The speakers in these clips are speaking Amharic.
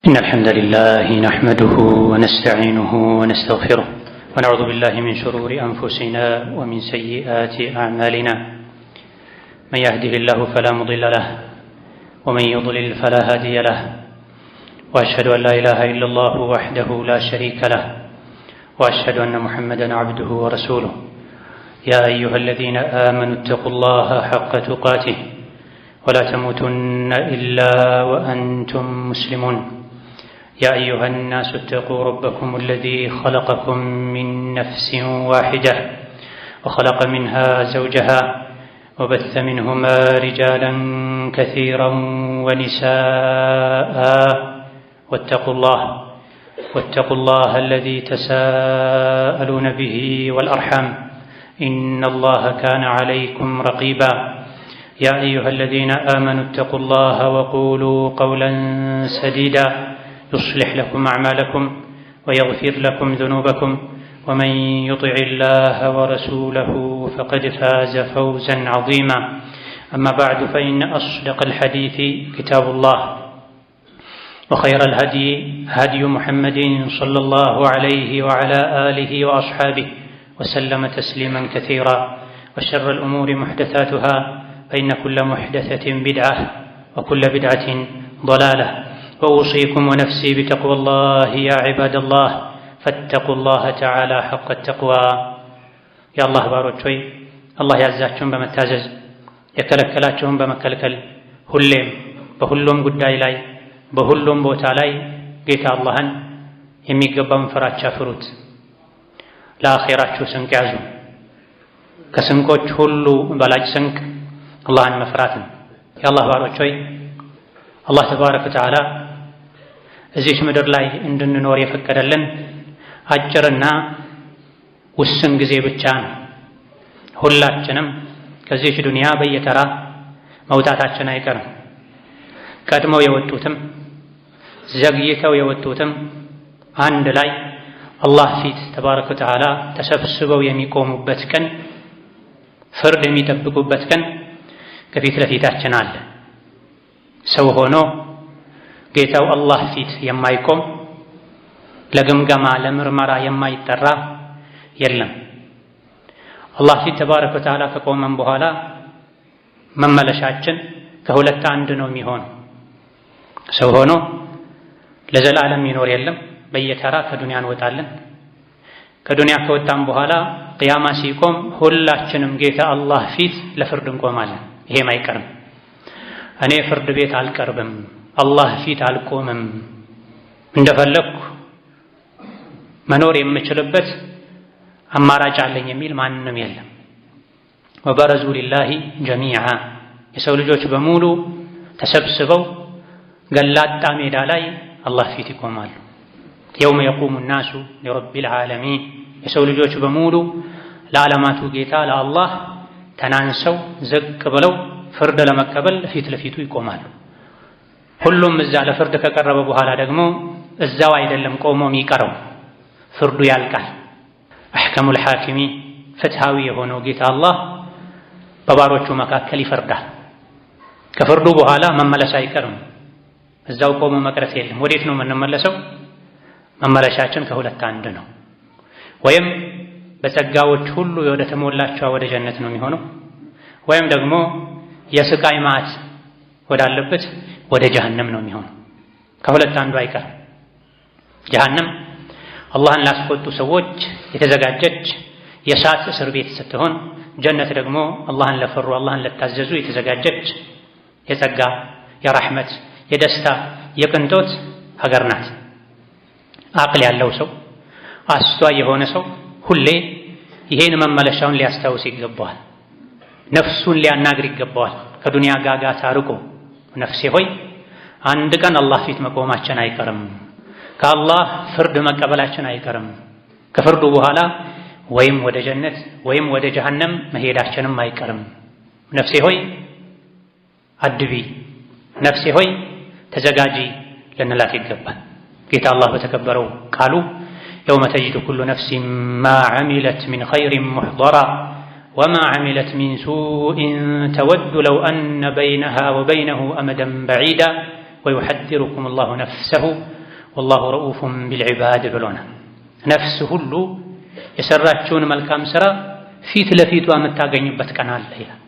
إن الحمد لله نحمده ونستعينه ونستغفره ونعوذ بالله من شرور أنفسنا ومن سيئات أعمالنا من يهده الله فلا مضل له ومن يضلل فلا هادي له وأشهد أن لا إله إلا الله وحده لا شريك له وأشهد أن محمدا عبده ورسوله يا أيها الذين آمنوا اتقوا الله حق تقاته ولا تموتن إلا وأنتم مسلمون يا أيها الناس اتقوا ربكم الذي خلقكم من نفس واحدة وخلق منها زوجها وبث منهما رجالا كثيرا ونساء واتقوا الله الذي تساءلون به والأرحام إن الله كان عليكم رقيبا يا أيها الذين آمنوا اتقوا الله وقولوا قولا سديدا يصلح لكم أعمالكم ويغفر لكم ذنوبكم ومن يطع الله ورسوله فقد فاز فوزا عظيما أما بعد فإن أصدق الحديث كتاب الله وخير الهدي هدي محمد صلى الله عليه وعلى آله وأصحابه وسلم تسليما كثيرا وشر الأمور محدثاتها فإن كل محدثة بدعة وكل بدعة ضلالة وأوصيكم ونفسي بتقوى الله يا عباد الله فاتقوا الله تعالى حق التقوى يا الله باروچوي الله ያዛችሁን በመታዘዝ የከለከላችሁን በመከልከል ሁሌም በሁሉም ጉዳይ ላይ በሁሉም ቦታ ላይ ጌታ አላህን የሚገባውን ፍራቻ ፍሩት። ለአኺራችሁ ስንቅ ያዙ። ከስንቆች ሁሉ በላጭ ስንቅ አላህን መፍራት ነው። የአላህ ባሮቾይ አላህ ተባረከ ወተዓላ እዚች ምድር ላይ እንድንኖር የፈቀደልን አጭርና ውስን ጊዜ ብቻ ነው። ሁላችንም ከዚች ዱንያ በየተራ መውጣታችን አይቀርም። ቀድመው የወጡትም ዘግይተው የወጡትም አንድ ላይ አላህ ፊት ተባረከ ወተዓላ ተሰብስበው የሚቆሙበት ቀን፣ ፍርድ የሚጠብቁበት ቀን ከፊት ለፊታችን አለ። ሰው ሆኖ ጌታው አላህ ፊት የማይቆም ለግምገማ ለምርመራ የማይጠራ የለም። አላህ ፊት ተባረከ ወተዓላ ከቆመን በኋላ መመለሻችን ከሁለት አንድ ነው የሚሆነው። ሰው ሆኖ ለዘላለም ይኖር የለም። በየተራ ከዱንያ እንወጣለን። ከዱንያ ከወጣን በኋላ ቅያማ ሲቆም ሁላችንም ጌታ አላህ ፊት ለፍርድ እንቆማለን። ይሄም አይቀርም። እኔ ፍርድ ቤት አልቀርብም፣ አላህ ፊት አልቆምም፣ እንደፈለግኩ መኖር የምችልበት አማራጭ አለኝ የሚል ማንም የለም። ወበረዙ ሊላሂ ጀሚዓ የሰው ልጆች በሙሉ ተሰብስበው ገላጣ ሜዳ ላይ አላህ ፊት ይቆማሉ። የውመ የቁሙ ናሱ ሊረቢል ዓለሚን የሰው ልጆች በሙሉ ለዓለማቱ ጌታ ለአላህ ተናንሰው ዝቅ ብለው ፍርድ ለመቀበል ፊት ለፊቱ ይቆማሉ። ሁሉም እዛ ለፍርድ ከቀረበ በኋላ ደግሞ እዛው አይደለም ቆሞ የሚቀረው፣ ፍርዱ ያልቃል። አሕከሙል ሐኪሚን ፍትሃዊ የሆነው ጌታ አላህ በባሮቹ መካከል ይፈርዳል። ከፍርዱ በኋላ መመለስ አይቀርም። እዛው ቆሞ መቅረት የለም። ወዴት ነው የምንመለሰው? መመለሻችን ከሁለት አንድ ነው። ወይም በጸጋዎች ሁሉ ወደ ተሞላቸው ወደ ጀነት ነው የሚሆነው፣ ወይም ደግሞ የስቃይ ማዕት ወዳለበት ወደ ጀሃነም ነው የሚሆነው። ከሁለት አንዱ አይቀርም። ጀሃነም አላህን ላስቆጡ ሰዎች የተዘጋጀች የእሳት እስር ቤት ስትሆን፣ ጀነት ደግሞ አላህን ለፈሩ አላህን ለታዘዙ የተዘጋጀች የጸጋ የራሕመት የደስታ የቅንጦት ሀገር ናት። አቅል ያለው ሰው አስተዋይ የሆነ ሰው ሁሌ ይሄን መመለሻውን ሊያስታውስ ይገባዋል። ነፍሱን ሊያናግር ይገባዋል። ከዱንያ ጋጋታ ርቆ ነፍሴ ሆይ አንድ ቀን አላህ ፊት መቆማችን አይቀርም፣ ከአላህ ፍርድ መቀበላችን አይቀርም። ከፍርዱ በኋላ ወይም ወደ ጀነት ወይም ወደ ጀሃነም መሄዳችንም አይቀርም። ነፍሴ ሆይ አድቢ፣ ነፍሴ ሆይ ተዘጋጂ ልንላት ይገባል። ጌታ አላህ በተከበረው ቃሉ የውመ ተጅዱ ኩሉ ነፍሲን ማ ዐሚለት ሚን ኸይሪን ሙሕደራ ወማ ዐሚለት ሚን ሱኢን ተወዱ ለው አነ በይነሃ ወበይነሁ አመደን በዒዳ ወዩሐዚሩኩም አላሁ ነፍሰሁ ወላሁ ረኡፉን ቢልዒባድ ብሎና ነፍስ ሁሉ የሰራችውን መልካም ሥራ ፊት ለፊቷ የምታገኝበት ቀን አለ ይላል።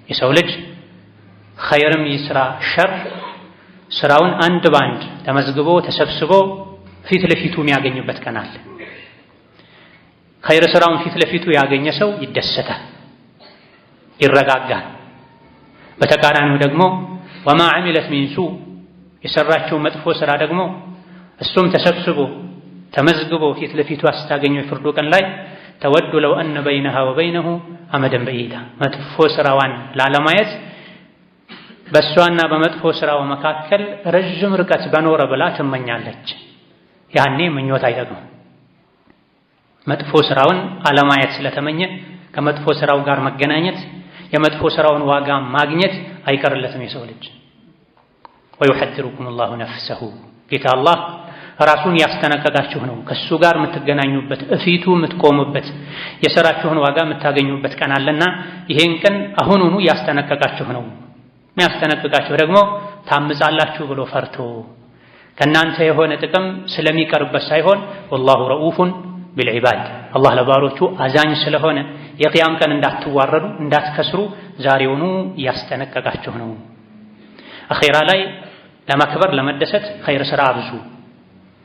የሰው ልጅ ኸይርም ይስራ ሸር ስራውን አንድ ባንድ ተመዝግቦ ተሰብስቦ ፊት ለፊቱ የሚያገኝበት ቀን አለ። ኸይር ስራውን ፊት ለፊቱ ያገኘ ሰው ይደሰታል፣ ይረጋጋል። በተቃራኒው ደግሞ ወማ ዐሚለት ሚን ሱእ የሰራችው መጥፎ ስራ ደግሞ እሱም ተሰብስቦ ተመዝግቦ ፊት ለፊቱ አስታገኘው የፍርዱ ቀን ላይ ተወዱ ለው አነ በይነሃ ወበይነሁ አመደን በዒዳ መጥፎ ስራዋን ላለማየት በእሷና በመጥፎ ስራው መካከል ረዥም ርቀት በኖረ ብላ ትመኛለች። ያኔ ምኞት አይጠቅምም። መጥፎ ስራውን አለማየት ስለተመኘ ከመጥፎ ስራው ጋር መገናኘት የመጥፎ ስራውን ዋጋ ማግኘት አይቀርለትም የሰው ልጅ። ወዩሐዚሩኩም አላሁ ነፍሰሁ ጌታ አላህ ራሱን ያስጠነቀቃችሁ ነው ከሱ ጋር የምትገናኙበት እፊቱ የምትቆሙበት የሰራችሁን ዋጋ የምታገኙበት ቀን አለና ይሄን ቀን አሁኑኑ ያስጠነቀቃችሁ ነው። የሚያስጠነቅቃችሁ ደግሞ ታምጻላችሁ ብሎ ፈርቶ ከእናንተ የሆነ ጥቅም ስለሚቀርበት ሳይሆን ወላሁ ረኡፉን ቢልዒባድ አላህ ለባሮቹ አዛኝ ስለሆነ የቅያም ቀን እንዳትዋረዱ እንዳትከስሩ ዛሬውኑ ያስጠነቀቃችሁ ነው። አኼራ ላይ ለመክበር ለመደሰት ኸይር ስራ አብዙ።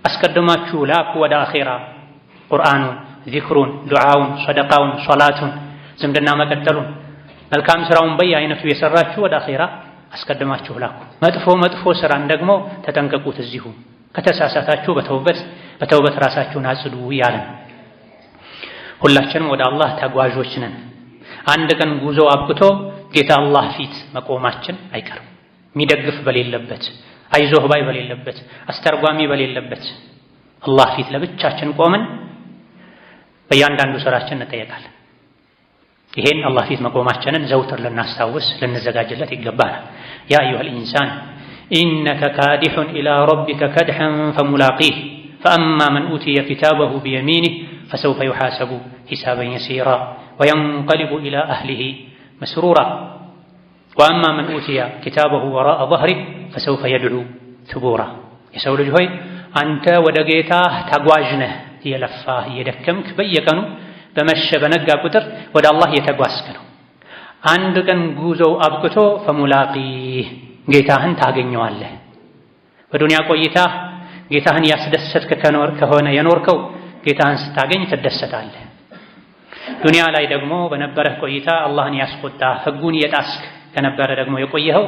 አስቀድማችሁ ላኩ ወደ አኼራ ቁርአኑን፣ ዚክሩን፣ ዱዓውን፣ ሰደቃውን፣ ሶላቱን፣ ዝምድና መቀጠሉን መልካም ስራውን በየአይነቱ የሰራችሁ ወደ አኼራ አስቀድማችሁ ላኩ። መጥፎ ስራን ደግሞ ተጠንቀቁት። እዚሁ ከተሳሳታችሁ በተውበት ራሳችሁን አጽዱ እያለን ሁላችንም ወደ አላህ ተጓዦች ነን። አንድ ቀን ጉዞ አብቅቶ ጌታ አላህ ፊት መቆማችን አይቀርም። የሚደግፍ በሌለበት አይዞህ ባይ በሌለበት አስተርጓሚ በሌለበት አላህ ፊት ለብቻችን ቆመን በእያንዳንዱ ስራችን እንጠየቃለን። ይሄን አላህ ፊት መቆማችንን ዘውትር ልናስታውስ ልንዘጋጅለት ይገባናል። ያ አዩሀል ኢንሳን ኢነከ ካዲሑን ኢላ ረቢከ ከድሐን ፈሙላቂህ ፈአማ መን ኡቲየ ኪታበሁ ቢየሚኒህ ፈሰውፈ ዩሓሰቡ ሒሳበን የሲራ ወየንቀሊቡ ኢላ አህሊሂ መስሩራ ወአማ መን ኡቲየ ኪታበሁ ወራአ ظህሪህ ፈሰውፈ የድዑ ቱቡራ። የሰው ልጅ ሆይ አንተ ወደ ጌታህ ተጓዥ ነህ፣ እየለፋህ እየደከምክ በየቀኑ በመሸ በነጋ ቁጥር ወደ አላህ እየተጓዝክ ነው። አንድ ቀን ጉዞው አብቅቶ ፈሙላቂህ ጌታህን ታገኘዋለህ። በዱንያ ቆይታህ ጌታህን ያስደሰትክ ከሆነ የኖርከው ጌታህን ስታገኝ ትደሰታለህ። ዱንያ ላይ ደግሞ በነበረህ ቆይታ አላህን ያስቆጣህ ሕጉን እየጣስክ ከነበረ ደግሞ የቆየኸው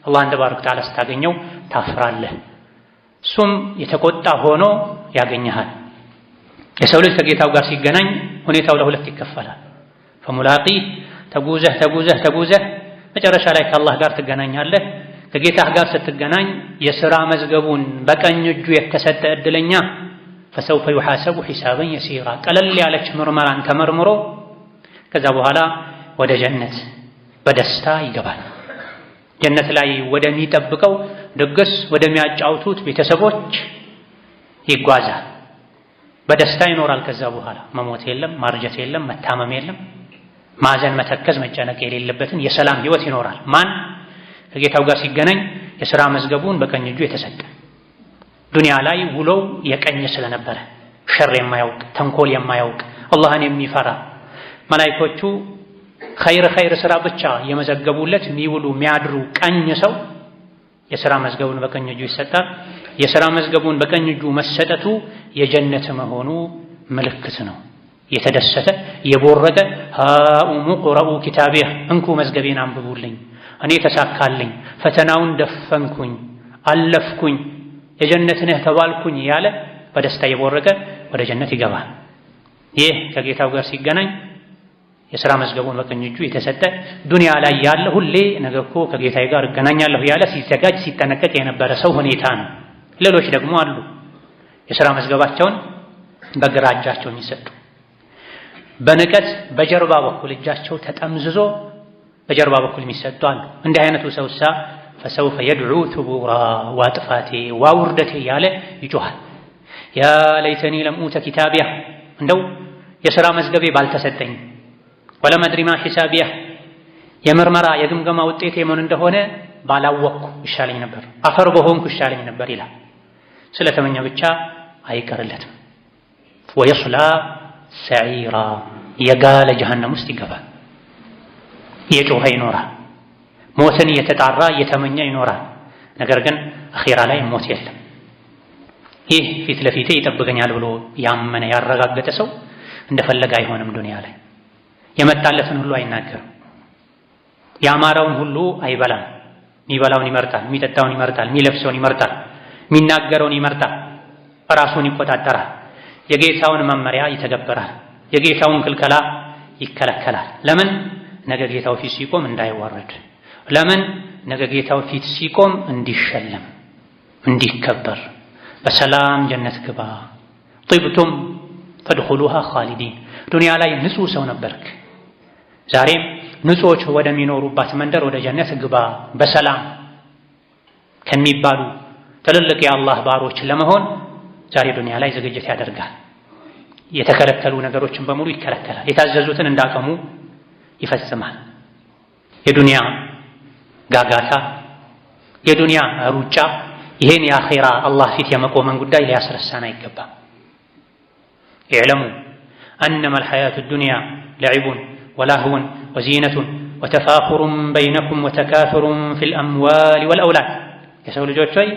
አላህን ተባረከ ወተዓላ ስታገኘው ታፍራለህ። እሱም የተቆጣ ሆኖ ያገኘሃል። የሰው ልጅ ከጌታው ጋር ሲገናኝ ሁኔታው ለሁለት ይከፈላል። ፈሙላቂህ ተጉዘህ መጨረሻ ላይ ከአላህ ጋር ትገናኛለህ። ከጌታህ ጋር ስትገናኝ የሥራ መዝገቡን በቀኝ እጁ የተሰጠ ዕድለኛ ፈሰውፈ ዩሓሰቡ ሒሳበን የሲራ ቀለል ያለች ምርመራን ተመርምሮ ከዛ በኋላ ወደ ጀነት በደስታ ይገባል። ጀነት ላይ ወደሚጠብቀው ድግስ ወደሚያጫውቱት ቤተሰቦች ይጓዛል። በደስታ ይኖራል። ከዛ በኋላ መሞት የለም፣ ማርጀት የለም፣ መታመም የለም፣ ማዘን፣ መተከዝ፣ መጨነቅ የሌለበትን የሰላም ህይወት ይኖራል። ማን ከጌታው ጋር ሲገናኝ የሥራ መዝገቡን በቀኝ እጁ የተሰጠ ዱንያ ላይ ውሎው የቀኝ ስለነበረ ሸር የማያውቅ ተንኮል የማያውቅ አላህን የሚፈራ መላኢኮቹ ኸይር ስራ ብቻ የመዘገቡለት የሚውሉ የሚያድሩ ቀኝ ሰው የሥራ መዝገቡን በቀኝ እጁ ይሰጣል። የሥራ መዝገቡን በቀኝ እጁ መሰጠቱ የጀነት መሆኑ ምልክት ነው። የተደሰተ የቦረቀ ሃኡሙ ቁረኡ ኪታቢያ እንኩ መዝገቤን አንብቡልኝ፣ እኔ ተሳካልኝ፣ ፈተናውን ደፈንኩኝ፣ አለፍኩኝ፣ የጀነት ነህ ተባልኩኝ ያለ በደስታ የቦረቀ ወደ ጀነት ይገባል። ይህ ከጌታው ጋር ሲገናኝ የሥራ መዝገቡን በቀኝ እጁ የተሰጠ ዱንያ ላይ ያለ ሁሌ ነገ እኮ ከጌታዬ ጋር እገናኛለሁ ያለ ሲዘጋጅ ሲጠነቀቅ የነበረ ሰው ሁኔታ ነው። ሌሎች ደግሞ አሉ የሥራ መዝገባቸውን በግራ እጃቸው የሚሰጡ በንቀት በጀርባ በኩል እጃቸው ተጠምዝዞ በጀርባ በኩል የሚሰጡ አሉ። እንዲህ አይነቱ ሰውሳ ፈሰውፈ የድዑ ቱቡራ ዋጥፋቴ ዋውርደቴ ያለ ይጮሃል። ያ ለይተኒ ለም ኡተ ኪታቢያ እንደው የሥራ መዝገቤ ባልተሰጠኝ ወለም አድሪ ማ ሒሳቢያ የምርመራ የግምገማ ውጤቴ ምን እንደሆነ ባላወቅኩ ይሻለኝ ነበር፣ አፈር በሆንኩ ይሻለኝ ነበር ይላል። ስለተመኘ ብቻ አይቀርለትም። ወየስላ ሰዒራ የጋለ ጀሃነም ውስጥ ይገባል። እየጮኸ ይኖራል። ሞትን እየተጣራ እየተመኘ ይኖራል። ነገር ግን አኺራ ላይ ሞት የለም። ይህ ፊት ለፊቴ ይጠብቀኛል ብሎ ያመነ ያረጋገጠ ሰው እንደፈለገ አይሆንም። ዱንያ ላይ የመጣለትን ሁሉ አይናገርም። ያማረውን ሁሉ አይበላም። የሚበላውን ይመርጣል፣ የሚጠጣውን ይመርጣል፣ የሚለብሰውን ይመርጣል፣ የሚናገረውን ይመርጣል። ራሱን ይቆጣጠራል። የጌታውን መመሪያ ይተገበራል። የጌታውን ክልከላ ይከለከላል። ለምን? ነገ ጌታው ፊት ሲቆም እንዳይዋረድ። ለምን? ነገ ጌታው ፊት ሲቆም እንዲሸለም፣ እንዲከበር። በሰላም ጀነት ግባ። ጢብቱም ፈድኹሉሃ ኻሊዲን። ዱንያ ላይ ንጹህ ሰው ነበርክ፣ ዛሬም ንጹዎች ወደሚኖሩባት መንደር ወደ ጀነት ግባ በሰላም ከሚባሉ ትልልቅ የአላህ ባሮች ለመሆን ዛሬ ዱንያ ላይ ዝግጅት ያደርጋል። የተከለከሉ ነገሮችን በሙሉ ይከለከላል። የታዘዙትን እንዳቀሙ ይፈጽማል። የዱንያ ጋጋታ፣ የዱንያ ሩጫ ይሄን የአኺራ አላህ ፊት የመቆመን ጉዳይ ሊያስረሳን አይገባም። ኢዕለሙ አነማ አልሐያቱ ዱንያ ለዒቡን ወላህውን ወዚነቱን ወተፋኹሩን በይነኩም ወተካሱሩን ፊል አምዋሊ ወልአውላድ። የሰው ልጆች ሆይ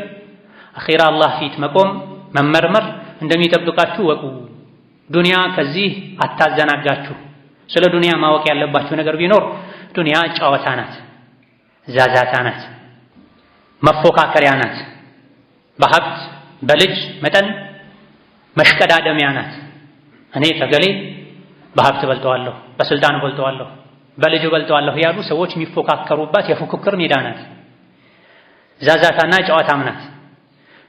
አኺራ አላህ ፊት መቆም መመርመር እንደሚጠብቃችሁ ወቁ። ዱንያ ከዚህ አታዘናጋችሁ። ስለ ዱንያ ማወቅ ያለባችሁ ነገር ቢኖር ዱንያ ጨዋታ ናት፣ ዛዛታ ናት፣ መፎካከሪያ ናት፣ በሀብት በልጅ መጠን መሽቀዳደሚያ ናት። እኔ ከገሌ በሀብት በልጠዋለሁ፣ በስልጣን በልጠዋለሁ፣ በልጅ በልጠዋለሁ ያሉ ሰዎች የሚፎካከሩባት የፉክክር ሜዳ ናት። ዛዛታና ጨዋታም ናት።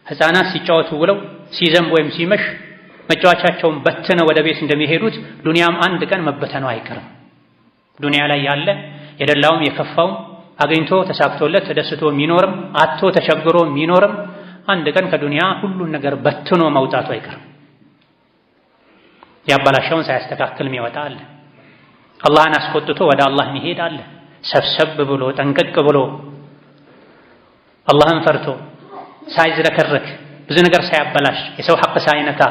ሕፃናት ሲጫወቱ ውለው ሲዘንብ ወይም ሲመሽ መጫወቻቸውን በትነው ወደ ቤት እንደሚሄዱት ዱንያም አንድ ቀን መበተኑ አይቀርም። ዱንያ ላይ ያለ የደላውም የከፋውም አገኝቶ ተሳክቶለት ተደስቶ የሚኖርም አጥቶ ተቸግሮ የሚኖርም አንድ ቀን ከዱንያ ሁሉን ነገር በትኖ መውጣቱ አይቀርም። ያበላሸውን ሳያስተካክል የሚወጣ አለ። አላህን አስቆጥቶ ወደ አላህ የሚሄድ አለ። ሰብሰብ ብሎ ጠንቀቅ ብሎ አላህን ፈርቶ ሳይዝረከረክ ብዙ ነገር ሳያበላሽ የሰው ሐቅ ሳይነካ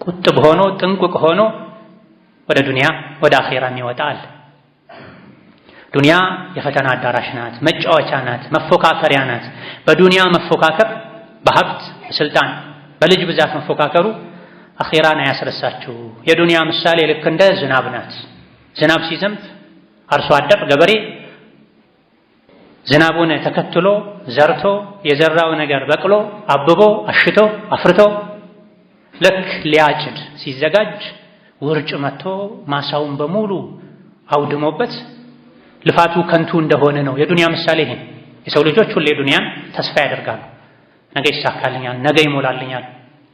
ቁጥብ ሆኖ ጥንቁቅ ሆኖ ወደ ዱንያ ወደ አኺራ የሚወጣ አለ። ዱንያ የፈተና አዳራሽ ናት፣ መጫወቻ ናት፣ መፎካከሪያ ናት። በዱንያ መፎካከር፣ በሀብት በስልጣን በልጅ ብዛት መፎካከሩ አኺራን አያስረሳችሁ። የዱንያ ምሳሌ ልክ እንደ ዝናብ ናት። ዝናብ ሲዘንብ አርሶ አደር ገበሬ ዝናቡን ተከትሎ ዘርቶ የዘራው ነገር በቅሎ አብቦ አሽቶ አፍርቶ ልክ ሊያጭድ ሲዘጋጅ ውርጭ መጥቶ ማሳውን በሙሉ አውድሞበት ልፋቱ ከንቱ እንደሆነ ነው። የዱንያ ምሳሌ ይሄ። የሰው ልጆች ሁሌ ዱንያን ተስፋ ያደርጋሉ። ነገ ይሳካልኛል፣ ነገ ይሞላልኛል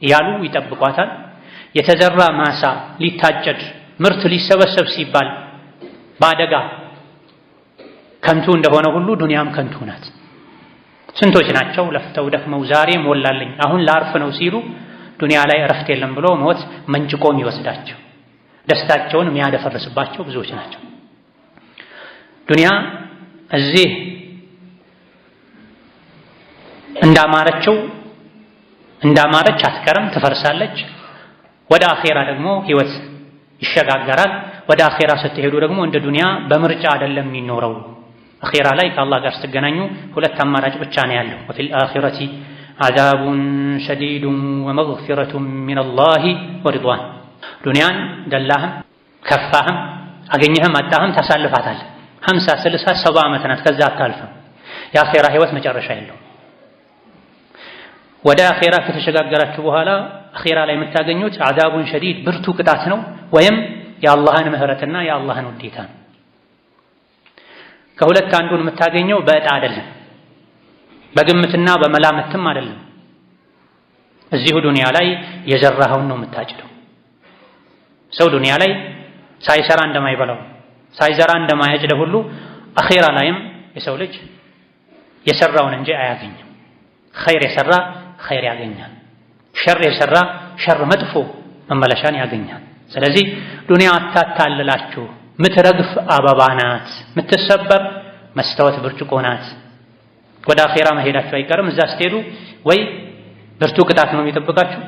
እያሉ ይጠብቋታል። የተዘራ ማሳ ሊታጨድ ምርት ሊሰበሰብ ሲባል በአደጋ ከንቱ እንደሆነ ሁሉ ዱንያም ከንቱ ናት። ስንቶች ናቸው ለፍተው ደክመው ዛሬ ሞላልኝ አሁን ላርፍ ነው ሲሉ ዱንያ ላይ እረፍት የለም ብሎ ሞት መንጭቆ የሚወስዳቸው ደስታቸውን የሚያደፈርስባቸው ብዙዎች ናቸው። ዱንያ እዚህ እንዳማረች አትቀርም፣ ትፈርሳለች። ወደ አኼራ ደግሞ ህይወት ይሸጋገራል። ወደ አኼራ ስትሄዱ ደግሞ እንደ ዱንያ በምርጫ አይደለም የሚኖረው። አኼራ ላይ ከአላህ ጋር ስትገናኙ ሁለት አማራጭ ብቻ ነው ያለው። ወፊል አኺረቲ አዛቡን ሸዲዱን ወመግፊረቱን ሚነላሂ ወሪድዋን። ዱንያን ደላህም ከፋህም አገኘህም አጣህም ታሳልፋታል። 50 60 70 ዓመት ናት፣ ከዛ አታልፍም። የአኼራ ህይወት መጨረሻ የለውም። ወደ አኼራ ከተሸጋገራችሁ በኋላ አኼራ ላይ የምታገኙት አዛቡን ሸዲድ ብርቱ ቅጣት ነው፣ ወይም የአላህን ምህረትና የአላህን ውዴታ ነው። ከሁለት አንዱን የምታገኘው በዕጣ አይደለም፣ በግምትና በመላምትም አይደለም። እዚሁ ዱንያ ላይ የዘራኸውን ነው የምታጭደው። ሰው ዱንያ ላይ ሳይሰራ እንደማይበላው ሳይዘራ እንደማያጭደው ሁሉ አኼራ ላይም የሰው ልጅ የሰራውን እንጂ አያገኝም። ኸይር የሰራ ኸይር ያገኛል፣ ሸር የሰራ ሸር መጥፎ መመለሻን ያገኛል። ስለዚህ ዱንያ አታታልላችሁ፣ ምትረግፍ አበባ ናት፣ ምትሰበር መስታወት ብርጭቆ ናት። ወደ አኼራ መሄዳችሁ አይቀርም። እዛ ስትሄዱ ወይ ብርቱ ቅጣት ነው የሚጠብቃችሁ፣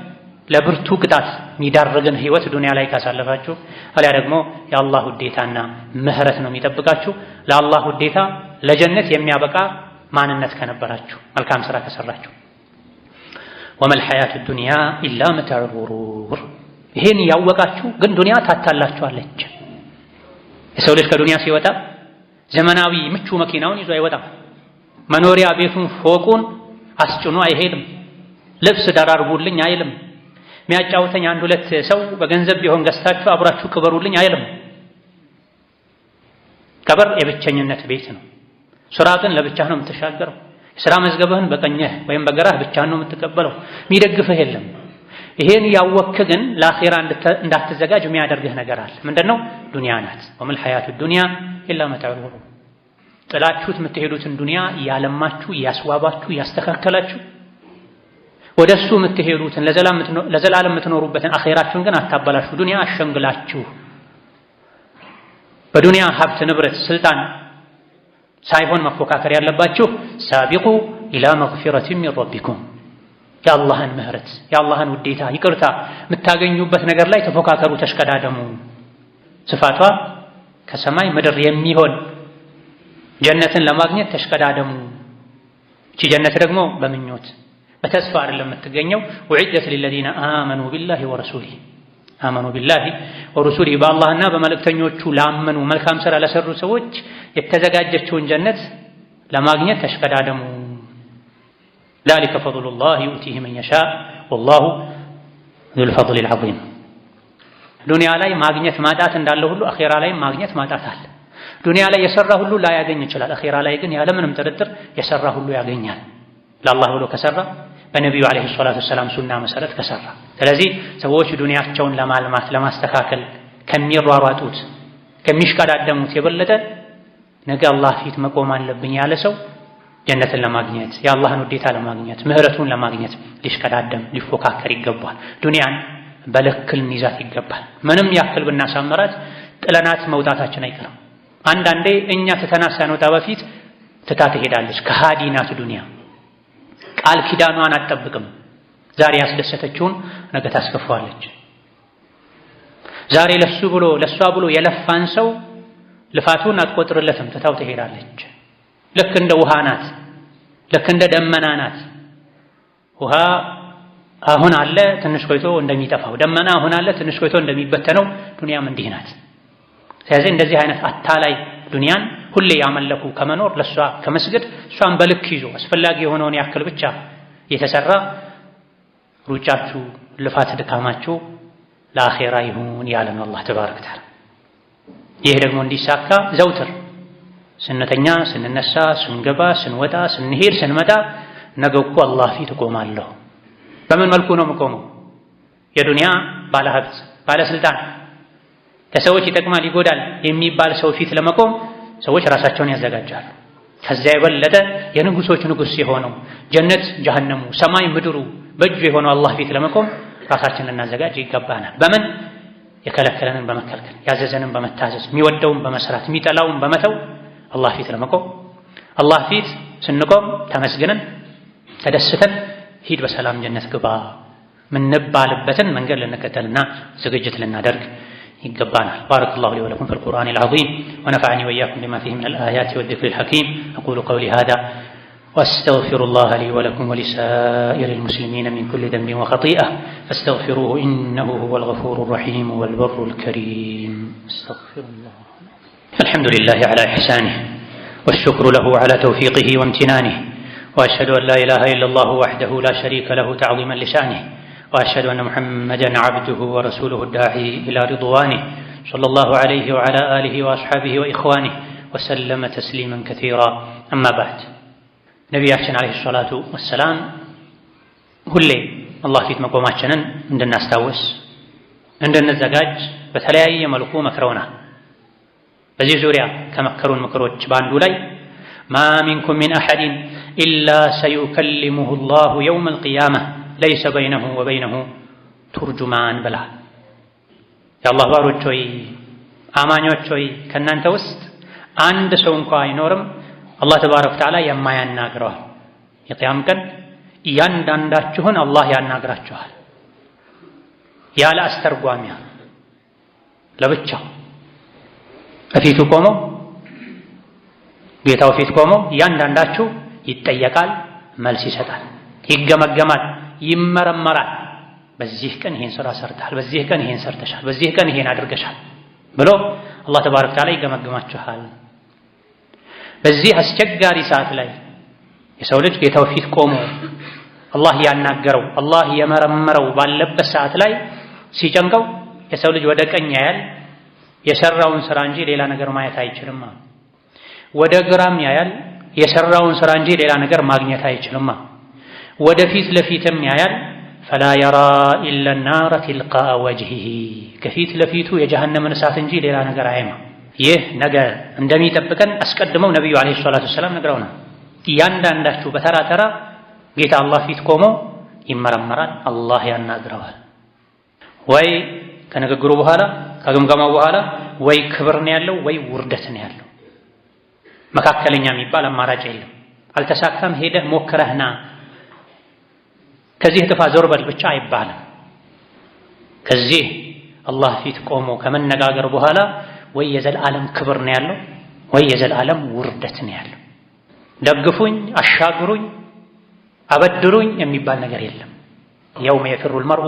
ለብርቱ ቅጣት የሚዳርግን ህይወት ዱንያ ላይ ካሳለፋችሁ፣ አሊያ ደግሞ የአላህ ውዴታና ምህረት ነው የሚጠብቃችሁ፣ ለአላህ ውዴታ ለጀነት የሚያበቃ ማንነት ከነበራችሁ፣ መልካም ስራ ከሰራችሁ። ወመል ሐያቱ ዱንያ ኢላ መታዑል ጉሩር። ይሄን ያወቃችሁ ግን ዱንያ ታታላችኋለች። የሰው ልጅ ከዱንያ ሲወጣ ዘመናዊ ምቹ መኪናውን ይዞ አይወጣም። መኖሪያ ቤቱን ፎቁን አስጭኖ አይሄድም። ልብስ ደራርቡልኝ አይልም። የሚያጫውተኝ አንድ ሁለት ሰው በገንዘብ ቢሆን ገዝታችሁ አብራችሁ ክበሩልኝ አይልም። ቀብር የብቸኝነት ቤት ነው። ሱራጥን ለብቻህ ነው የምትሻገረው። የሥራ መዝገብህን በቀኝህ ወይም በግራህ ብቻህን ነው የምትቀበለው። የሚደግፍህ የለም። ይሄን ያወክ ግን ለአኺራ እንዳትዘጋጅ የሚያደርግህ ነገር አለ። ምንድነው? ዱንያ ናት። ወመል ሐያቱ ዱንያ ኢላ መታዑል ጉሩር። ጥላችሁት የምትሄዱትን ዱንያ ያለማችሁ፣ ያስዋባችሁ፣ ያስተካከላችሁ ወደሱ የምትሄዱትን ለዘላለም የምትኖሩበትን አኺራችሁን ግን አታበላሹ። ዱንያ አሸንግላችሁ በዱንያ ሀብት፣ ንብረት፣ ስልጣን ሳይሆን መፎካከር ያለባችሁ ሳቢቁ ኢላ መግፊረቲን ሚን ረቢኩም፣ የአላህን ምህረት የአላህን ውዴታ ይቅርታ የምታገኙበት ነገር ላይ ተፎካከሩ፣ ተሽቀዳደሙ። ስፋቷ ከሰማይ ምድር የሚሆን ጀነትን ለማግኘት ተሽቀዳደሙ። እቺ ጀነት ደግሞ በምኞት በተስፋ አይደለም የምትገኘው። ወዒደት ሊለዚነ አመኑ ቢላሂ ወረሱሊሂ፣ አመኑ ቢላሂ ወረሱሊሂ፣ በአላህና በመልእክተኞቹ ላመኑ መልካም ሥራ ለሰሩ ሰዎች የተዘጋጀችውን ጀነት ለማግኘት ተሽቀዳደሙ። ዛሊከ ፈድሉላሂ ዩእቲሂ መን የሻእ ወላሁ ዙል ፈድሊል ዐዚም። ዱንያ ላይ ማግኘት ማጣት እንዳለ ሁሉ አኼራ ላይ ማግኘት ማጣት አለ። ዱንያ ላይ የሰራ ሁሉ ላያገኝ ይችላል። አኼራ ላይ ግን ያለምንም ጥርጥር የሰራ ሁሉ ያገኛል። ለአላህ ብሎ ከሰራ፣ በነቢዩ ዓለይሂ ሰላቱ ወሰላም ሱና መሰረት ከሰራ። ስለዚህ ሰዎች ዱንያቸውን ለማልማት ለማስተካከል ከሚሯሯጡት ከሚሽቀዳደሙት የበለጠ ነገ አላህ ፊት መቆም አለብኝ ያለ ሰው ጀነትን ለማግኘት የአላህን ውዴታ ለማግኘት ምህረቱን ለማግኘት ሊሽቀዳደም ሊፎካከር ይገባል። ዱንያን በልክል ይዛት ይገባል። ምንም ያክል ብናሳምራት ጥለናት መውጣታችን አይቀርም። አንዳንዴ እኛ ትተናት ሳንወጣ በፊት ትታ ትሄዳለች። ከሃዲ ናት ዱንያ። ቃል ኪዳኗን አትጠብቅም። ዛሬ ያስደሰተችውን ነገ ታስከፋዋለች። ዛሬ ለሱ ብሎ ለሷ ብሎ የለፋን ሰው ልፋቱን አትቆጥርለትም፣ ትታው ትሄዳለች። ልክ እንደ ውሃ ናት፣ ልክ እንደ ደመና ናት። ውሃ አሁን አለ ትንሽ ቆይቶ እንደሚጠፋው፣ ደመና አሁን አለ ትንሽ ቆይቶ እንደሚበተነው፣ ዱንያም እንዲህ ናት። ስለዚህ እንደዚህ አይነት አታላይ ዱንያን ሁሌ ያመለኩ ከመኖር ለሷ ከመስገድ እሷን በልክ ይዞ አስፈላጊ የሆነውን ያክል ብቻ የተሰራ ሩጫችሁ፣ ልፋት፣ ድካማችሁ ለአኼራ ይሁን ያለን አላህ ተባረከ ወተዓላ። ይህ ደግሞ እንዲሳካ ዘውትር ስንተኛ፣ ስንነሳ፣ ስንገባ፣ ስንወጣ፣ ስንሄድ፣ ስንመጣ ነገ እኮ አላህ ፊት እቆማለሁ። በምን መልኩ ነው የምቆመው? የዱንያ ባለሀብት ባለስልጣን ለሰዎች ይጠቅማል ይጎዳል የሚባል ሰው ፊት ለመቆም ሰዎች ራሳቸውን ያዘጋጃሉ። ከዚያ የበለጠ የንጉሶች ንጉስ የሆነው ጀነት ጀሃነሙ ሰማይ ምድሩ በእጁ የሆነው አላህ ፊት ለመቆም ራሳችንን እናዘጋጅ ይገባናል። በምን? የከለከለንን በመከልከል ያዘዘንን በመታዘዝ የሚወደውን በመስራት የሚጠላውን በመተው አላህ ፊት ለመቆም። አላህ ፊት ስንቆም ተመስግነን ተደስተን ሂድ በሰላም ጀነት ግባ ምንባልበትን መንገድ ልንከተልና ዝግጅት ልናደርግ يقبانا. بارك الله لي ولكم في القرآن العظيم ونفعني وإياكم بما فيه من الآيات والذكر الحكيم. أقول قولي هذا وأستغفر الله لي ولكم ولسائر المسلمين من كل ذنب وخطيئة فاستغفروه إنه هو الغفور الرحيم والبر الكريم. استغفر الله. الحمد لله على إحسانه والشكر له على توفيقه وامتنانه وأشهد أن لا إله إلا الله وحده لا شريك له تعظيما لشأنه وأشهد أن محمدًا عبده ورسوله الداعي إلى رضوانه صلى الله عليه وعلى آله وأصحابه وإخوانه وسلم تسليمًا كثيرا. أما بعد نبينا عليه الصلاة والسلام ሁሌ አላህ ፊት መቆማችንን እንድናስታውስ እንድንዘጋጅ በተለያየ መልኩ መክረውናል። በዚህ ዙሪያ ከመከሩን ምክሮች በአንዱ ላይ ማ ሚንኩም ሚን አሐድን ኢላ ሰዩከሊሙሁ ላሁ የውመል ቂያመህ ለይሰ በይነሁ ወበይነሁ ቱርጁማን ብላ። የአላህ ባሮች ሆይ አማኞች ሆይ ከእናንተ ውስጥ አንድ ሰው እንኳ አይኖርም አላህ ተባረከ ወተዓላ የማያናግረዋል የቂያም ቀን እያንዳንዳችሁን አላህ ያናግራችኋል ያለ አስተርጓሚያ ለብቻው እፊቱ ቆሞ ጌታው ፊት ቆሞ እያንዳንዳችሁ ይጠየቃል፣ መልስ ይሰጣል፣ ይገመገማል፣ ይመረመራል። በዚህ ቀን ይሄን ስራ ሰርተሃል፣ በዚህ ቀን ይሄን ሰርተሻል፣ በዚህ ቀን ይሄን አድርገሻል ብሎ አላህ ተባረከ ወተዓላ ይገመግማችኋል። በዚህ አስቸጋሪ ሰዓት ላይ የሰው ልጅ ጌታው ፊት ቆሞ አላህ ያናገረው አላህ የመረመረው ባለበት ሰዓት ላይ ሲጨንቀው የሰው ልጅ ወደ ቀኝ ያያል፣ የሰራውን ስራ እንጂ ሌላ ነገር ማየት አይችልም። ወደ ግራም ያያል፣ የሰራውን ስራ እንጂ ሌላ ነገር ማግኘት አይችልም። ወደ ፊት ለፊትም ያያል፣ ፈላ የራ ኢላ ናረ ትልቃአ ወጅሂሂ ከፊት ለፊቱ የጀሃነምን እሳት እንጂ ሌላ ነገር አያይም። ይህ ነገር እንደሚጠብቀን አስቀድመው ነቢዩ ዓለይሂ ሰላቱ ወሰላም ነግረውናል። እያንዳንዳችሁ በተራ ተራ ጌታ አላህ ፊት ቆሞ ይመረመራል፣ አላህ ያናግረዋል። ወይ ከንግግሩ በኋላ ከግምገማው በኋላ ወይ ክብር ነው ያለው ወይ ውርደት ነው ያለው። መካከለኛ የሚባል አማራጭ የለም። አልተሳካም ሄደህ ሞክረህና ከዚህ ጥፋ ዞር በል ብቻ አይባልም። ከዚህ አላህ ፊት ቆሞ ከመነጋገር በኋላ ወይ የዘላለም ክብር ነው ያለው ወይ የዘላለም ውርደት ነው ያለው። ደግፉኝ፣ አሻግሩኝ፣ አበድሩኝ የሚባል ነገር የለም። የውመ የፊሩል መርኡ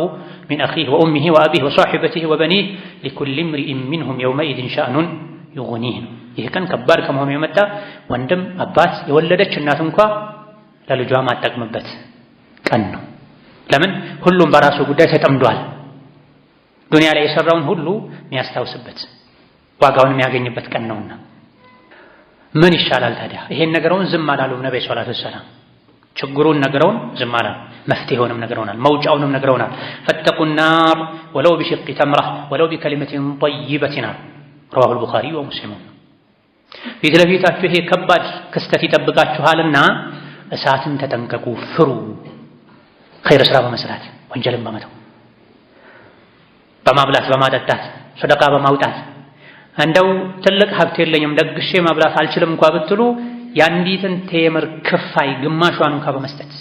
ሚን አኺህ ወኡሚህ ወአቢህ ወሷሒበቲህ ወበኒህ ሊኩሊ እምሪኢን ሚንሁም የውመኢዝን ሸእኑን ዩግኒህ ነው። ይህ ቀን ከባድ ከመሆኑ የመጣ ወንድም አባት የወለደች እናት እንኳ ለልጇ ማጠቅምበት ቀን ነው። ለምን? ሁሉም በራሱ ጉዳይ ተጠምዷል። ዱንያ ላይ የሰራውን ሁሉ የሚያስታውስበት ዋጋውን የሚያገኝበት ቀን ነውና ምን ይሻላል ታዲያ? ይሄን ነገረውን ዝም አላሉም ነብዩ ሰለላሁ ዐለይሂ ወሰለም። ችግሩን ነገረውን ዝም አላሉ፣ መፍትሄውንም ነገረውናል፣ መውጫውንም ነገረውናል። ፈተቁ ናር ወለው ቢሽቂ ተምራ ወለው ቢከሊመቲን ጠይበቲን ረዋሁል ቡኻሪ ወሙስሊም። ፊት ለፊታችሁ ይሄ ከባድ ክስተት ይጠብቃችኋልና እሳትን ተጠንቀቁ፣ ፍሩ። ኸይር ስራ በመስራት ወንጀልን በመተው በማብላት በማጠጣት ሰደቃ በማውጣት እንደው ትልቅ ሀብት የለኝም ደግሼ ማብላት አልችልም እንኳ ብትሉ ያንዲትን ቴምር ክፋይ ግማሿን እንኳ በመስጠት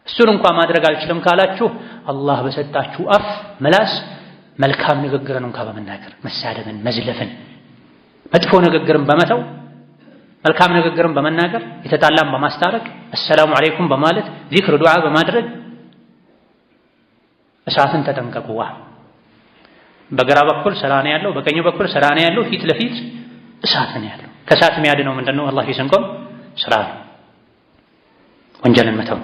እሱን እንኳ ማድረግ አልችልም ካላችሁ አላህ በሰጣችሁ አፍ ምላስ መልካም ንግግርን እንኳ በመናገር መሳደብን፣ መዝለፍን፣ መጥፎ ንግግርን በመተው መልካም ንግግርን በመናገር የተጣላን በማስታረቅ አሰላሙ አለይኩም በማለት ዚክር ዱዓ በማድረግ እሳትን ተጠንቀቁ። በግራ በኩል ስራ ነው ያለው፣ በቀኝ በኩል ስራ ነው ያለው፣ ፊት ለፊት እሳት ነው ያለው። ከእሳት የሚያድነው ምንድነው? አላህ ፊት ስንቆም ስራ ነው፣ ወንጀልን መተው።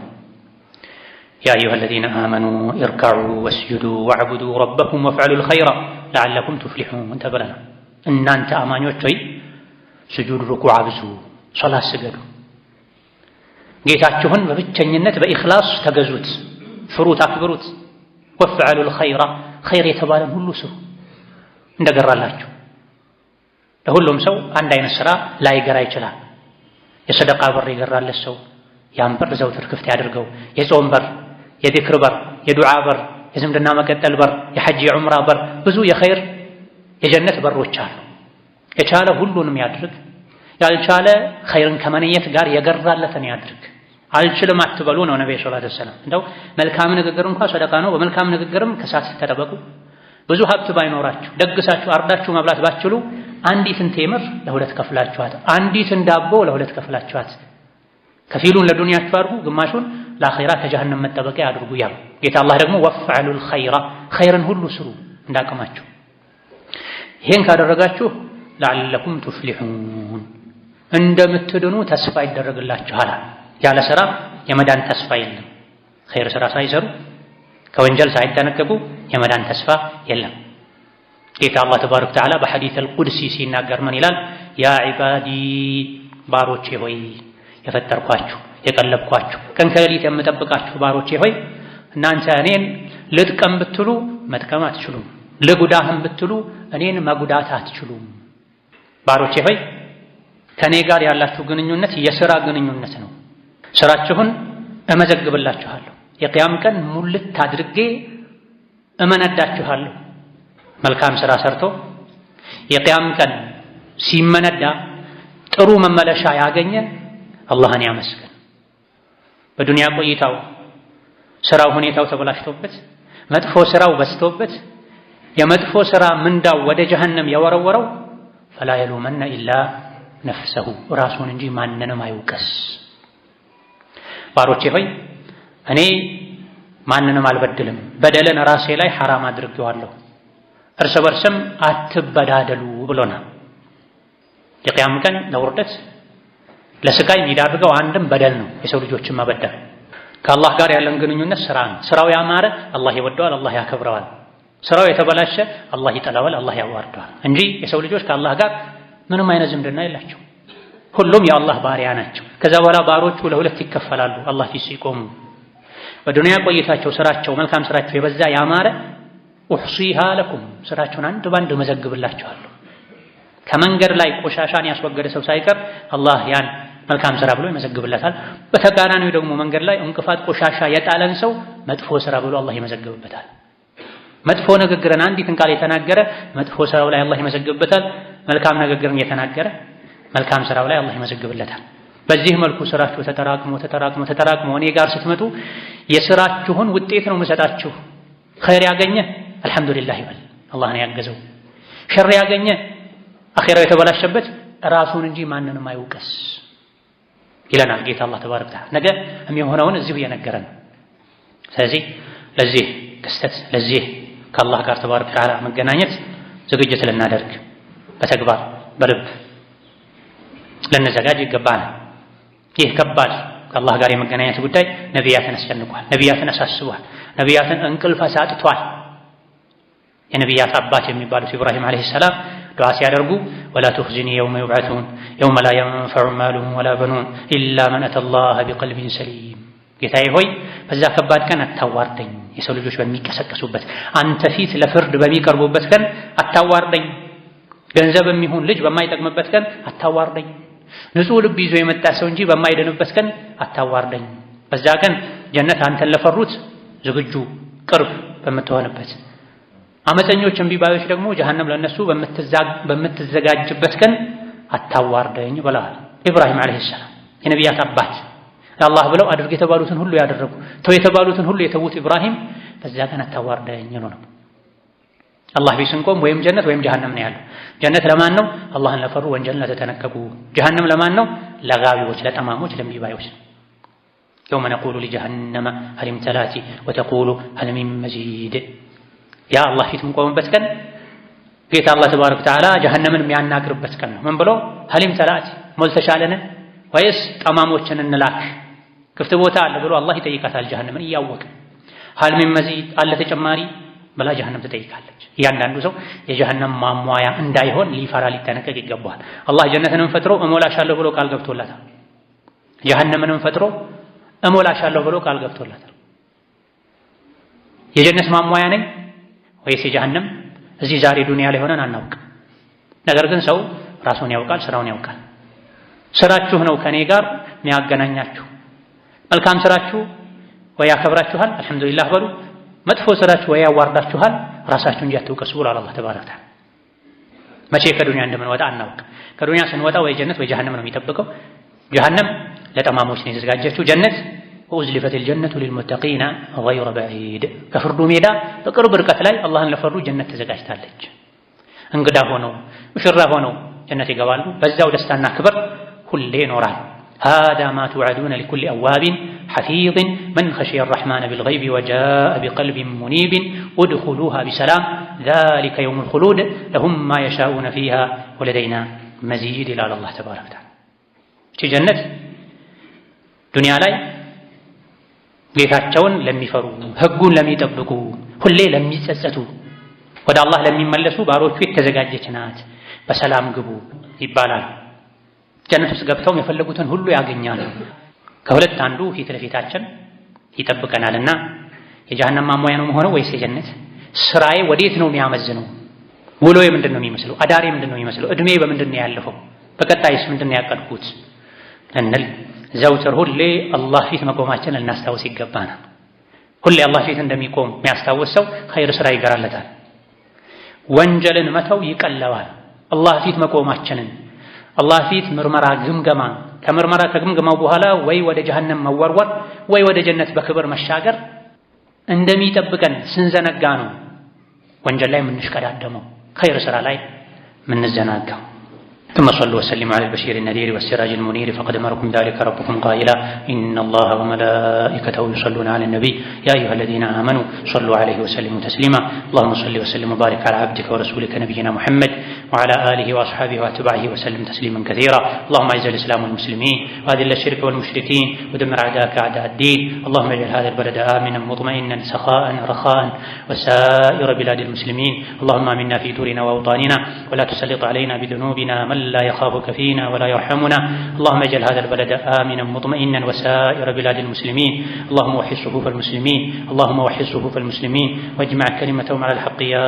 ያ አዩሀ ለዚነ አመኑ ኢርከዑ ወስጁዱ ወዕቡዱ ረበኩም ወፍዐሉል ኸይረ ለዐለኩም ቱፍሊሑን ተብለናል። እናንተ አማኞች ሆይ ስጁድ ሩኩዕ አብዙ፣ ሶላት ስገዱ፣ ጌታችሁን በብቸኝነት በኢኽላስ ተገዙት፣ ፍሩት፣ አክብሩት። ወፍዐሉል ኸይረ ኸይር የተባለን ሁሉ ስሩ እንደገራላችሁ። ለሁሉም ሰው አንድ አይነት ስራ ላይገራ ይችላል። የሰደቃ በር የገራለት ሰው ያን በር ዘውትር ክፍት ያድርገው። የጾም በር፣ የዚክር በር፣ የዱዓ በር፣ የዝምድና መቀጠል በር፣ የሐጅ የዑምራ በር፣ ብዙ የኸይር የጀነት በሮች አሉ። የቻለ ሁሉንም ያድርግ፣ ያልቻለ ኸይርን ከመነየት ጋር የገራለትን ያድርግ። አልችልም አትበሉ ነው ነብዩ ሰለላሁ ዐለይሂ ወሰለም። እንደው መልካም ንግግር እንኳን ሰደቃ ነው። በመልካም ንግግርም ከሳት ተጠበቁ። ብዙ ሀብት ባይኖራችሁ ደግሳችሁ አርዳችሁ መብላት ባትችሉ አንዲትን ቴምር ለሁለት ከፍላችኋት፣ አንዲትን ዳቦ ለሁለት ከፍላችኋት፣ ከፊሉን ለዱንያችሁ አድርጉ፣ ግማሹን ለአኺራ ከጀሃነም መጠበቂያ አድርጉ። ያው ጌታ አላህ ደግሞ ወፍዐሉል ኸይራ ኸይርን ሁሉ ስሩ እንዳቅማችሁ። ይሄን ካደረጋችሁ ለዐለኩም ቱፍሊሑን እንደምትድኑ ተስፋ ይደረግላችኋል። ያለ ስራ የመዳን ተስፋ የለም። ኸይር ስራ ሳይሰሩ ከወንጀል ሳይጠነቀቁ የመዳን ተስፋ የለም። ጌታ አላህ ተባረከ ወተዓላ በሐዲስ አልቁድሲ ሲናገር ምን ይላል? ያ ዒባዲ ባሮቼ ሆይ፣ የፈጠርኳችሁ የቀለብኳችሁ ቀን ከሌሊት የምጠብቃችሁ ባሮቼ ሆይ እናንተ እኔን ልጥቀም ብትሉ መጥቀም አትችሉም፣ ልጉዳህም ብትሉ እኔን መጉዳት አትችሉም። ባሮቼ ሆይ ከኔ ጋር ያላችሁ ግንኙነት የሥራ ግንኙነት ነው። ስራችሁን እመዘግብላችኋለሁ፣ የቂያም ቀን ሙልት አድርጌ እመነዳችኋለሁ። መልካም ስራ ሰርቶ የቂያም ቀን ሲመነዳ ጥሩ መመለሻ ያገኘ አላህን ያመስግን። በዱንያ ቆይታው ስራው ሁኔታው ተበላሽቶበት መጥፎ ስራው በዝቶበት የመጥፎ ስራ ምንዳው ወደ ጀሃነም ያወረወረው ፈላ የሉመነ ኢላ ነፍሰሁ ራሱን እንጂ ማንንም አይውቀስ። ባሮቼ ሆይ እኔ ማንንም አልበድልም፣ በደልን ራሴ ላይ ሐራም አድርጌዋለሁ፣ እርስ በርስም አትበዳደሉ ብሎናል። የቂያም ቀን ለውርደት ለስቃይ የሚዳርገው አንድም በደል ነው፣ የሰው ልጆችን መበደል። ከአላህ ጋር ያለን ግንኙነት ስራ ነው። ስራው ያማረ አላህ ይወደዋል፣ አላህ ያከብረዋል። ስራው የተበላሸ አላህ ይጠላዋል፣ አላህ ያዋርደዋል እንጂ የሰው ልጆች ከአላህ ጋር ምንም አይነት ዝምድና የላቸው። ሁሉም የአላህ ባሪያ ናቸው። ከዛ በኋላ ባሮቹ ለሁለት ይከፈላሉ አላህ ፊት ሲቆሙ። በዱንያ ቆይታቸው ስራቸው መልካም ስራቸው የበዛ ያማረ ኡሕሲሃ ለኩም ስራቸውን አንድ ባንድ መዘግብላቸዋለሁ። ከመንገድ ላይ ቆሻሻን ያስወገደ ሰው ሳይቀር አላህ ያን መልካም ስራ ብሎ ይመዘግብለታል። በተቃራኒው ደግሞ መንገድ ላይ እንቅፋት ቆሻሻ የጣለን ሰው መጥፎ ስራ ብሎ አላህ ይመዘግብበታል። መጥፎ ንግግርን አንዲትን ቃል የተናገረ መጥፎ ስራው ላይ አላህ ይመዘግብበታል። መልካም ንግግርን የተናገረ መልካም ስራው ላይ አላህ ይመዘግብለታል። በዚህ መልኩ ስራችሁ ተጠራቅሞ እኔ ጋር ስትመጡ የስራችሁን ውጤት ነው የምሰጣችሁ። ኸይር ያገኘ አልሐምዱሊላህ ይበል፣ አላህ ነው ያገዘው። ሸር ያገኘ አኺራው የተበላሸበት ራሱን እንጂ ማንንም አይውቀስ ይለናል ጌታ አላህ ተባረከ ወተዓላ። ነገ የሚሆነውን እዚሁ እየነገረን። ስለዚህ ለዚህ ክስተት ለዚህ ከአላህ ጋር ተባረከ ወተዓላ መገናኘት ዝግጅት ልናደርግ በተግባር በልብ ልንዘጋጅ ይገባናል። ይህ ከባድ ከአላህ ጋር የመገናኘት ጉዳይ ነቢያትን አስጨንቋል፣ ነቢያትን አሳስቧል፣ ነቢያትን እንቅልፍ አሳጥቷል። የነቢያት አባት የሚባሉት ኢብራሂም ዓለይሂ ሰላም ዱዓ ሲያደርጉ ወላ ቱኽዚኒ የውመ ዩብዓሱን የውመ ላ የንፈዑ ማሉን ወላ በኑን ኢላ መን አተላህ ቢቀልቢን ሰሊም። ጌታዬ ሆይ በዛ ከባድ ቀን አታዋርደኝ፣ የሰው ልጆች በሚቀሰቀሱበት አንተ ፊት ለፍርድ በሚቀርቡበት ቀን አታዋርደኝ፣ ገንዘብ የሚሆን ልጅ በማይጠቅምበት ቀን አታዋርደኝ፣ ንጹሕ ልብ ይዞ የመጣ ሰው እንጂ በማይድንበት ቀን አታዋርደኝ። በዛ ቀን ጀነት አንተን ለፈሩት ዝግጁ ቅርብ በምትሆንበት፣ አመፀኞች እምቢባዮች ደግሞ ጀሃነም ለነሱ በምትዘጋጅበት ቀን አታዋርደኝ ብለዋል ኢብራሂም ዓለይሂ ሰላም። የነቢያት አባት ለአላህ ብለው አድርግ የተባሉትን ሁሉ ያደረጉ ተው የተባሉትን ሁሉ የተዉት ኢብራሂም በዛ ቀን አታዋርደኝ ነው። አላህ ፊት ስንቆም ወይም ጀነት ወይም ጀሃነም ነው ያለው። ጀነት ለማን ነው? አላህን ለፈሩ ወንጀልን ለተጠነቀቁ። ጀሃነም ለማን ነው? ለጋቢዎች፣ ለጠማሞች፣ ለእምቢባዮች። የውመ ነቁሉ ሊጀሃነመ ሀል ኢምተላቲ ወተቁሉ ሀል ሚን መዚድ። ያ አላህ ፊት የምንቆምበት ቀን ጌታ አላህ ተባረከ ወተዓላ ጀሃነምን የሚያናግርበት ቀን ነው። ምን ብሎ ሀል ኢምተላቲ ሞልተሻልን ወይስ ጠማሞችን እንላክ? ክፍት ቦታ አለ ብሎ አላህ ይጠይቃታል ጀሃነምን እያወቀ። ሀል ሚን መዚድ አለ ተጨማሪ በላ ጀሃነም ትጠይቃለች። እያንዳንዱ ሰው የጀሃነም ማሟያ እንዳይሆን ሊፈራ ሊጠነቀቅ ይገባዋል። አላህ ጀነትንም ፈጥሮ እሞላሻለሁ ብሎ ቃል ገብቶላታል። ጀሃነምንም ፈጥሮ እሞላሻለሁ ብሎ ቃል ገብቶላታል። የጀነት ማሟያ ነኝ ወይስ የጀሃነም? እዚህ ዛሬ ዱንያ ላይ ሆነን አናውቅ። ነገር ግን ሰው ራሱን ያውቃል፣ ስራውን ያውቃል። ስራችሁ ነው ከኔ ጋር የሚያገናኛችሁ። መልካም ስራችሁ ወይ ያከብራችኋል፣ አልሐምዱሊላህ በሉ። መጥፎ ስራችሁ ወይ ያዋርዳችኋል፣ ራሳችሁ እንጂ አትውቀሱ ብሏል አላህ ተባረከ ወተዓላ። መቼ ከዱንያ እንደምንወጣ አናውቅ። ከዱንያ ስንወጣ ወይ ጀነት ወይ ጀሃነም ነው የሚጠብቀው። ጀሃነም ለጠማሞች ነው የተዘጋጀችው። ጀነት ወኡዝሊፈቲል ጀነቱ ሊልሙተቂና ገይረ በዒድ። ከፍርዱ ሜዳ በቅርብ ርቀት ላይ አላህን ለፈሩ ጀነት ተዘጋጅታለች። እንግዳ ሆነው ሙሽራ ሆነው ጀነት ይገባሉ። በዛው ደስታና ክብር ሁሌ ይኖራል። هذا ما توعدون لكل أواب حفيظ من خشي الرحمن بالغيب وجاء بقلب منيب ادخلوها بسلام ذلك يوم الخلود لهم ما يشاءون فيها ولدينا مزيد إلى الله تبارك وتعالى. في جنة دنيا لاي ጌታቸውን ለሚፈሩ ህጉን ለሚጠብቁ ሁሌ ለሚጸጸቱ ወደ አላህ ለሚመለሱ ባሮቹ የተዘጋጀች ናት። በሰላም ግቡ ይባላል። ጀነት ውስጥ ገብተው የፈለጉትን ሁሉ ያገኛሉ። ከሁለት አንዱ ፊት ለፊታችን ይጠብቀናልና የጀሃነም ማሟያ ነው መሆነው ወይስ የጀነት? ስራዬ ወዴት ነው የሚያመዝነው? ውሎዬ ምንድነው የሚመስለው? አዳሬ ምንድነው የሚመስለው? እድሜ በምንድነው ያለፈው? በቀጣይስ ምንድነው ያቀድኩት? እንል ዘውትር ሁሌ አላህ ፊት መቆማችን ልናስታውስ ይገባናል። ሁሌ አላህ ፊት እንደሚቆም የሚያስታውስ ሰው ኸይር ስራ ይገራለታል። ወንጀልን መተው ይቀለዋል። አላህ ፊት መቆማችንን አላህ ፊት ምርመራ ግምገማ ከምርመራ ከግምገማው በኋላ ወይ ወደ ጀሃነም መወርወር ወይ ወደ ጀነት በክብር መሻገር እንደሚጠብቀን ስንዘነጋ ነው ወንጀል ላይ የምንሽቀዳደመው ኸይር ስራ ላይ የምንዘናጋው። ثم صلوا وسلموا على البشير النذير والسراج المنير فقد أمركم ذلك ربكم قائلا إن الله وملائكته يصلون على النبي يا أيها الذين آمنوا صلوا عليه وسلموا تسليما اللهم صل وسلم وبارك على عبدك ورسولك نبينا محمد وعلى آله وأصحابه وأتباعه وسلم تسليما كثيرا اللهم أعز الإسلام والمسلمين وأذل الشرك والمشركين ودمر أعداءك أعداء الدين اللهم اجعل هذا البلد آمنا مطمئنا سخاء رخاء وسائر بلاد المسلمين اللهم آمنا في دورنا وأوطاننا ولا تسلط علينا بذنوبنا من لا يخافك فينا ولا يرحمنا اللهم اجعل هذا البلد آمنا مطمئنا وسائر بلاد المسلمين اللهم وحد صفوف المسلمين اللهم وحد صفوف المسلمين واجمع كلمتهم على الحق يا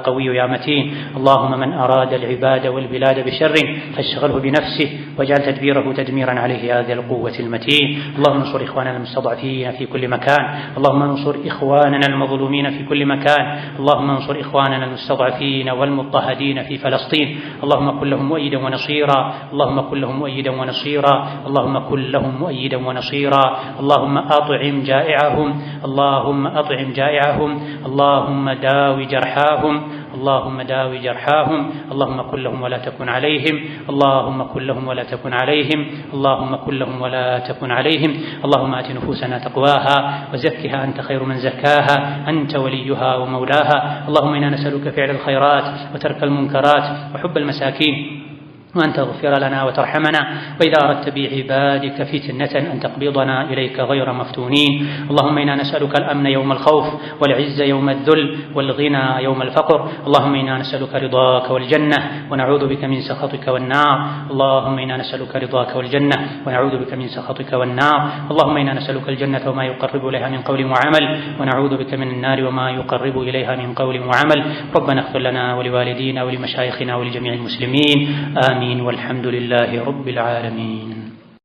قوي يا متين اللهم من أراد العباد والبلاد بشر فاشغله بنفسه واجعل تدبيره تدميرا عليه يا ذا القوة المتين اللهم انصر إخواننا المستضعفين في كل مكان اللهم انصر إخواننا المظلومين في كل مكان اللهم انصر إخواننا المستضعفين والمضطهدين في فلسطين اللهم كن لهم مؤيدا ونصيرا اللهم كن لهم مؤيدا ونصيرا اللهم كن لهم مؤيدا ونصيرا اللهم أطعم جائعهم اللهم أطعم جائعهم اللهم داو جرحاهم اللهم داوي جرحاهم اللهم كن لهم ولا تكن عليهم اللهم كن لهم ولا تكن عليهم اللهم كن لهم ولا تكن عليهم اللهم آت نفوسنا تقواها وزكها أنت خير من زكاها أنت وليها ومولاها اللهم إنا نسألك فعل الخيرات وترك المنكرات وحب المساكين وأن تغفر لنا وترحمنا وإذا أردت بعبادك فتنة أن تقبضنا إليك غير مفتونين اللهم إنا نسألك الأمن يوم الخوف والعز يوم الذل والغنى يوم الفقر اللهم إنا نسألك رضاك والجنة ونعوذ بك من سخطك والنار اللهم إنا نسألك رضاك والجنة ونعوذ بك من سخطك والنار اللهم إنا نسألك الجنة وما يقرب إليها من قول وعمل ونعوذ بك من النار وما يقرب إليها من قول وعمل ربنا اغفر لنا ولوالدينا ولمشايخنا ولجميع المسلمين آمين والحمد لله رب العالمين.